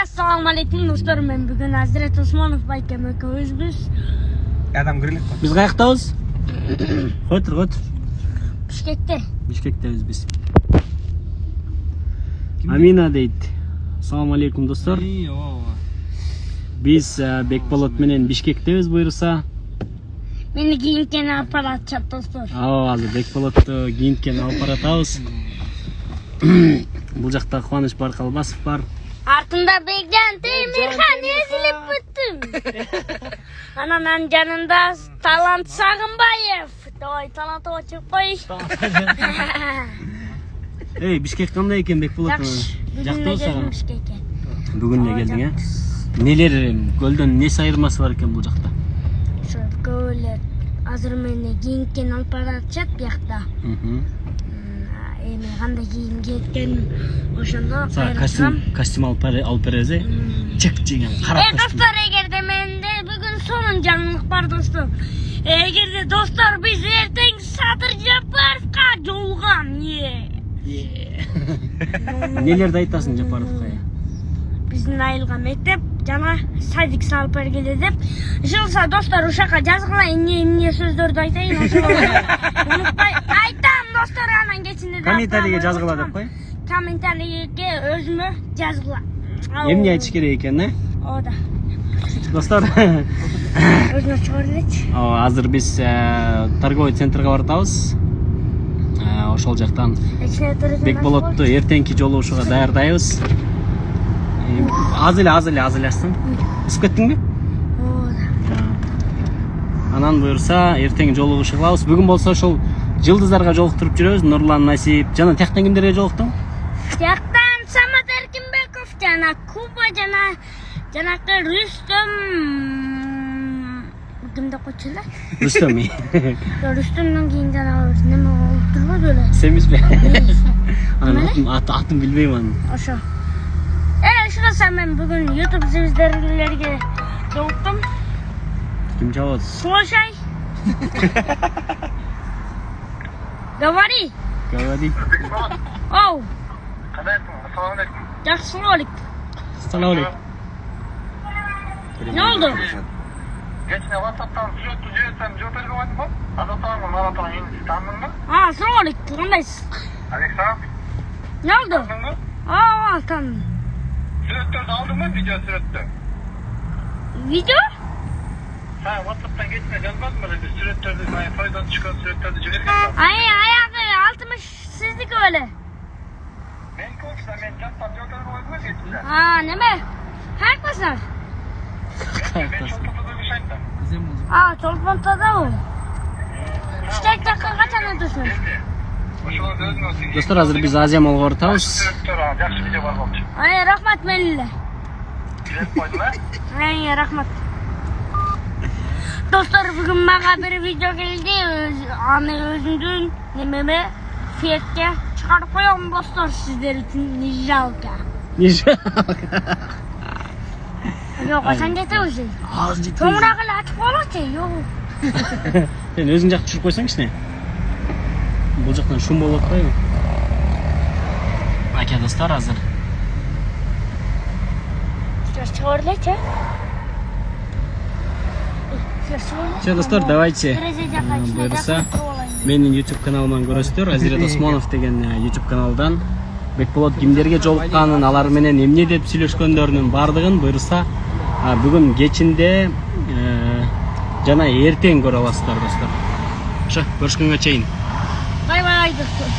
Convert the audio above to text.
Assalamu alaikum dostlar, men bugun Hazret Osmanov baykam ekibimiz. Adam girilip koy. Biz qayerdabiz? Qo'tir. Bishkekda. Bishkekdamiz biz. Amina deydi. Assalomu alaykum do'stlar. Biz Bekbolot menen Bishkekdamiz buyursa. Meni giyinken aparat chat dostlar. Hozir Bekbolotni giyinken aparatamiz. Bu жақта Қуаныш Барқалбасов бар. Артында Бекжан Темирхан ezilip büttüm. Ananın yanında Talant Sağınbayev. Давай талант açıp koy. Ey, Bishkek qanday ekan Bekbolotni? Жақсы Bugün Bishkek'e. Бүгін не келдің, а? Нелер көлдөн не айырмасы бар екен бұл жақта? Şu göller. Hazır meni giyinken aparat chat bu yakta. Эми кандай кийим кийген ошондо Костюм алып березе. Чек жеген кара костюм. Достор, эгерде менде бүгүн сонун жаңылык бар достор. Эгерде достор биз эртең Садыр Жапаровго жолугам. Нелерди айтасың Жапаровго? Биздин айылга мектеп жана садик салып бергиле деп. Жылса достор ушака жазгылайын, эмне сөздөрдү айтайын, ошол. Унутпай айтам достор, анан кечинде Комментарийге жазгыла деп кой. Комментарийге өзүмө жазгыла. Эмне айтыш керек экен, э? Оода. Достор, Өзүнө чыгарылычы. азыр биз торговый центрге баратабыз. Ошол жактан Бекболотту эртеңки жолугушууга даярдайбыз. Az эле астын. Исип кеттиңби? Оода. Анан буюрса, эртең жолугушуу кылабыз. Бүгүн болсо ошол жылдыздарга жолуктуруп жүрөбүз. Нурлан Насип жана тияктан кимдерге жолуктуң? Тияктан Самат Эркинбеков жана Куба жанакы Рүстөм. Кимди койчулар? Рүстөм. Рүстөмдөн кийин жана неме болуп турбойбу эле? Семизби? Атын билбейм анын. Ошо. Шураса мен бүгүн YouTube излеушилерге жолуктум. Ким жабат? Слушай. Говори. Оу. Кадайсың? Ассаламу алейкум. Жакшылык. Ассаламу алейкум. Не oldu? Geçen WhatsApp'tan sürekli jibetsem жооп берип койдум го. Азаттагы маратына эми таандыңбы? Assalamualaikum. Кандайсыз? Александр. Ne oldu? Таандыңбы? Tanıdım. Сүрөттөрдү алдыңбы? Видео сүрөттү. Video? Ha, WhatsApp'tan geçene жазбадым беле? Биз сүрөттөрдү, тойдон түшкөн сүрөттөрдү жиберген. Ayağı 60 sizlik öyle. Мен көксө мен жаттап жооп берип койдум geçende. Neme? Haklısın. Мен чолтоподо жашайм да. Çolpantada o. İşte dakika kaçan ödüsün. Ошолорду өзүңөр сиңип. Достор, азыр биз Азия молго баратабыз. Сүрөттөр жакшы видео бар болчу. Rahmat melile. Жиберип койдум, Rahmat. Dostlar, bugün bana bir video geldi. Anı özündün nememe fiyatke çıkarıp koyalım dostlar sizler için. Nijalka. Yok, sen getirmişsin. Sonra kadar açık olursa yok. Sen özün жакты түшүрүп койсоң кичине. Бул жактан шум болуп атпайбы? Аке достор, азыр. Çıkarılacak. Все, достор, давайте. Буюрса, менин YouTube каналыман көрөсүздөр. Азирет Осмонов деген YouTube каналдан Бекболот кимдерге жолукканын, алар менен эмне деп сүйлөшкөндөрүнүн бардыгын буюрса бүгүн кечинде жана эртең көрө аласыздар достор. Ошо, көрүшкөнгө чейин. Bay bay dostlar.